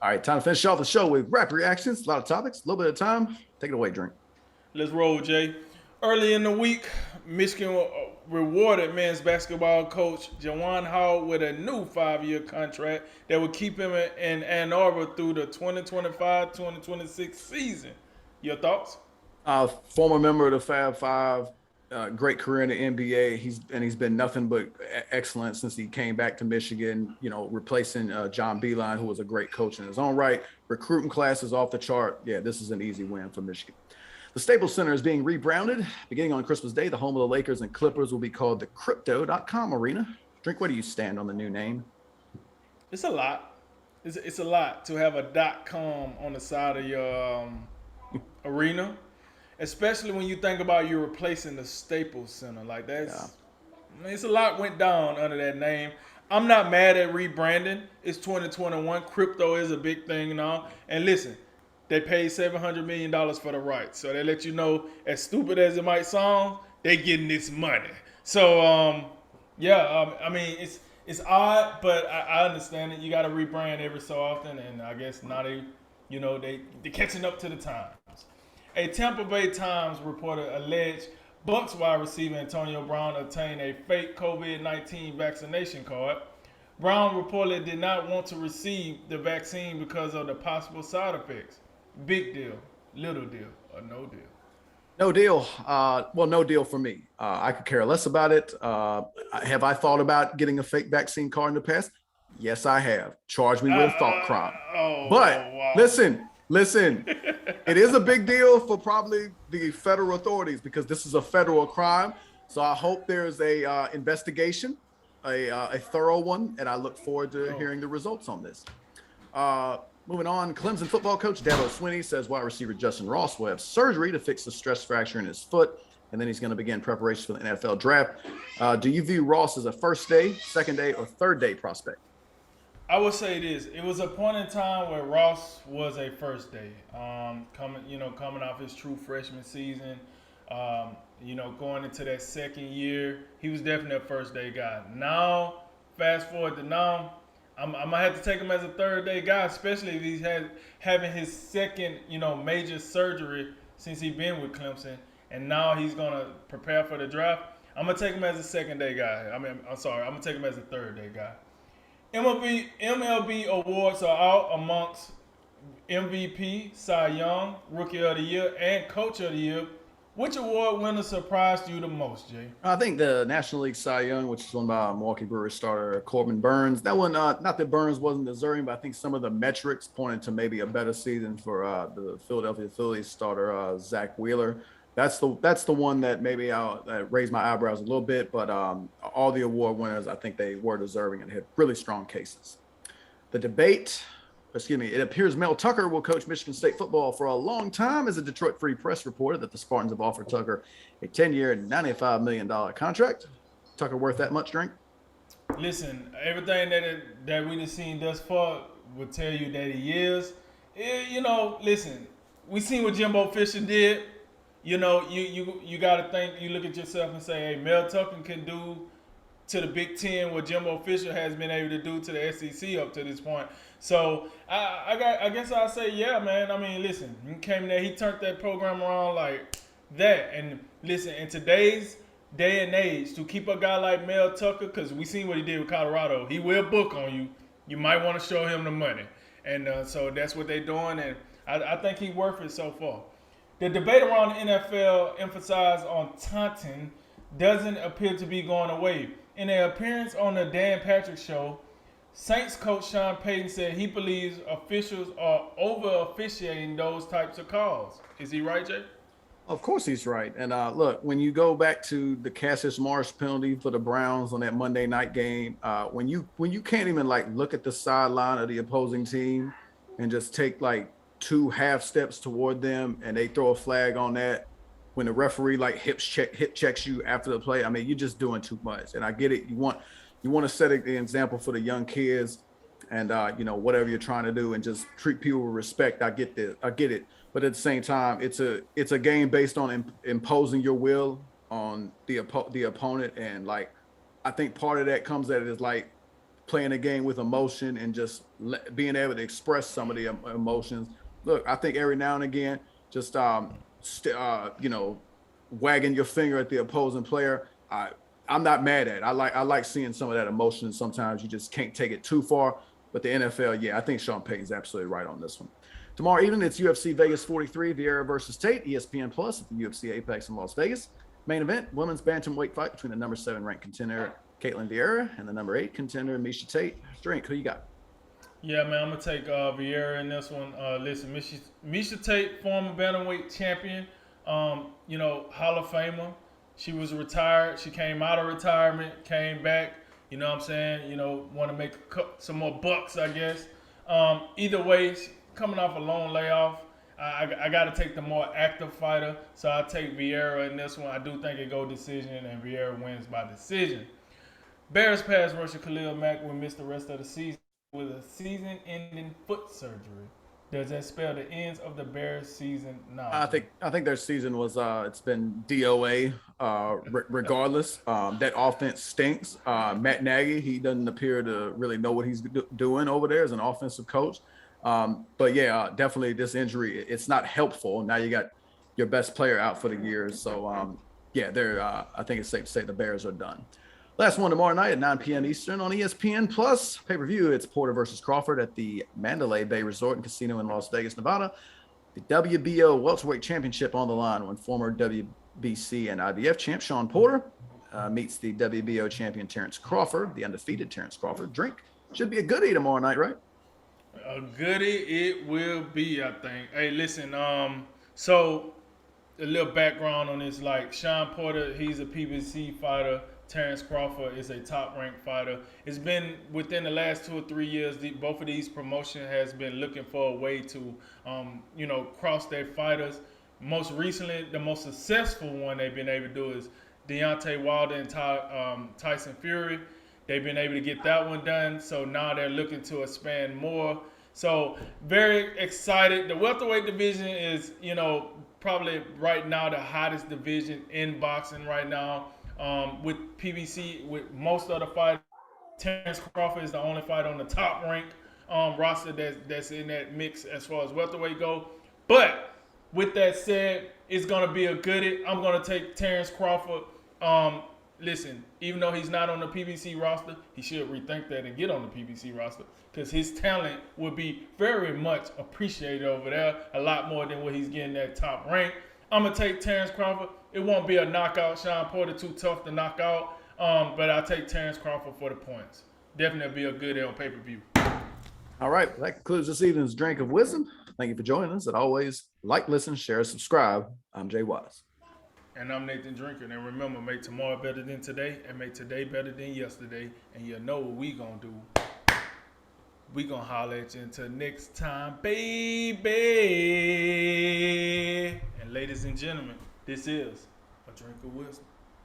All right, time to finish off the show with rap reactions. A lot of topics, a little bit of time. Take it away, Drink. Let's roll, Jay. Early in the week, Michigan rewarded men's basketball coach Jawan Hall with a new 5-year contract that would keep him in Ann Arbor through the 2025-2026 season. Your thoughts? Former member of the Fab Five, great career in the NBA. He's been nothing but excellent since he came back to Michigan. You know, replacing John Beilein, who was a great coach in his own right. Recruiting class is off the chart. Yeah, this is an easy win for Michigan. The Staples Center is being rebranded. Beginning on Christmas Day, the home of the Lakers and Clippers will be called the Crypto.com Arena. Drink, where do you stand on the new name? It's a lot. It's a lot to have a .com on the side of your arena, especially when you think about you replacing the Staples Center. Like it's a lot went down under that name. I'm not mad at rebranding. It's 2021. Crypto is a big thing now. And listen, they paid $700 million for the rights. So they let you know, as stupid as it might sound, they getting this money. So, I mean, it's odd, but I understand it. You got to rebrand every so often. And I guess now they're catching up to the times. A Tampa Bay Times reporter alleged Bucks wide receiver Antonio Brown obtained a fake COVID-19 vaccination card. Brown reportedly did not want to receive the vaccine because of the possible side effects. Big deal, little deal, or no deal? No deal. Well, no deal for me. I could care less about it. Have I thought about getting a fake vaccine card in the past? Yes, I have. Charge me with a thought crime. But wow. listen, it is a big deal for probably the federal authorities because this is a federal crime. So I hope there's a investigation, a thorough one, and I look forward to hearing the results on this. Moving on, Clemson football coach Dabo Swinney says wide receiver Justin Ross will have surgery to fix the stress fracture in his foot, and then he's going to begin preparations for the NFL draft. Do you view Ross as a first day, second day, or third day prospect? I would say this. It was a point in time where Ross was a first day, coming off his true freshman season, going into that second year, he was definitely a first day guy. Now, fast forward to now, I'm gonna have to take him as a third day guy, especially if he's having his second, major surgery since he's been with Clemson, and now he's gonna prepare for the draft. I'm gonna take him as a second day guy. I'm gonna take him as a third day guy. MLB awards are out amongst MVP, Cy Young, Rookie of the Year, and Coach of the Year. Which award winner surprised you the most, Jay? I think the National League Cy Young, which is won by Milwaukee Brewers starter Corbin Burns. That one, not that Burns wasn't deserving, but I think some of the metrics pointed to maybe a better season for the Philadelphia Phillies starter Zach Wheeler. That's the one that maybe I'll raise my eyebrows a little bit, but all the award winners, I think they were deserving and had really strong cases. It appears Mel Tucker will coach Michigan State football for a long time, as a Detroit Free Press reported that the Spartans have offered Tucker a 10-year, $95 million contract. Tucker worth that much, Drink? Listen, everything that we've seen thus far would tell you that he is. Listen, we seen what Jimbo Fisher did. You got to think, you look at yourself and say, hey, Mel Tucker can do to the Big Ten what Jimbo Fisher has been able to do to the SEC up to this point. So I guess I'll say, yeah, man. I mean, listen, he came there, he turned that program around like that. And listen, in today's day and age, to keep a guy like Mel Tucker, because we seen what he did with Colorado, he will book on you. You might want to show him the money. And so that's what they're doing. And I think he's worth it so far. The debate around the NFL emphasized on taunting doesn't appear to be going away. In an appearance on the Dan Patrick Show, Saints coach Sean Payton said he believes officials are over-officiating those types of calls. Is he right, Jay? Of course he's right. And look, when you go back to the Cassius Marsh penalty for the Browns on that Monday night game, when you can't even look at the sideline of the opposing team and just take 2 half steps toward them and they throw a flag on that, when the referee hip checks you after the play, I mean, you're just doing too much. And I get it. You want to set an example for the young kids and, whatever you're trying to do and just treat people with respect. I get it. But at the same time, it's a game based on imposing your will on the opponent. And I think part of that comes at it is playing a game with emotion and just being able to express some of the emotions. Look, I think every now and again, just you know, wagging your finger at the opposing player. I'm not mad at it. I like seeing some of that emotion. Sometimes you just can't take it too far. But the NFL, yeah, I think Sean Payton's absolutely right on this one. Tomorrow evening, it's UFC Vegas 43, Vieira versus Tate, ESPN Plus at the UFC Apex in Las Vegas. Main event, women's bantamweight fight between the number 7 ranked contender Caitlin Vieira and the number 8 contender Misha Tate. Drink, who you got? Yeah, man, I'm gonna take Vieira in this one. Listen, Misha Tate, former bantamweight champion, you know, Hall of Famer. She was retired. She came out of retirement, came back. You know what I'm saying? You know, want to make some more bucks, I guess. Either way, coming off a long layoff, I got to take the more active fighter. So I take Vieira in this one. I do think it go decision, and Vieira wins by decision. Bears pass rusher Khalil Mack will miss the rest of the season with a season-ending foot surgery. Does that spell the ends of the Bears season now? I think their season was it's been DOA regardless. That offense stinks. Matt Nagy, he doesn't appear to really know what he's doing over there as an offensive coach. But yeah, definitely this injury, it's not helpful. Now you got your best player out for the year. So yeah, they're I think it's safe to say the Bears are done. Last one tomorrow night at 9 p.m. Eastern on ESPN Plus. Pay-per-view, it's Porter versus Crawford at the Mandalay Bay Resort and Casino in Las Vegas, Nevada. The WBO Welterweight Championship on the line when former WBC and IBF champ Sean Porter meets the WBO champion Terrence Crawford, the undefeated Terrence Crawford. Drink. Should be a goodie tomorrow night, right? A goodie it will be, I think. Hey, listen, so a little background on this, like Sean Porter, he's a PBC fighter. Terrence Crawford is a top-ranked fighter. It's been within the last 2 or 3 years, both of these promotions has been looking for a way to, you know, cross their fighters. Most recently, the most successful one they've been able to do is Deontay Wilder and Tyson Fury. They've been able to get that one done, so now they're looking to expand more. So very excited. The welterweight division is, you know, probably right now the hottest division in boxing right now. With PBC, with most of the fighters, Terrence Crawford is the only fighter on the top ranked roster that's in that mix as far as welterweight go. But with that said, it's gonna be a goodie. I'm gonna take Terrence Crawford. Listen, even though he's not on the PBC roster, he should rethink that and get on the PBC roster because his talent would be very much appreciated over there, a lot more than what he's getting at top rank. I'm gonna take Terrence Crawford. It won't be a knockout. Sean Porter too tough to knock out. But I'll take Terrence Crawford for the points. Definitely be a good on pay-per-view. All right. That concludes this evening's Drink of Wisdom. Thank you for joining us. As always, like, listen, share, subscribe. I'm Jay Wise. And I'm Nathan Drinker. And remember, make tomorrow better than today and make today better than yesterday. And you know what we gonna do. We gonna holler at you until next time, baby. And ladies and gentlemen, this is a Drink of Wisdom.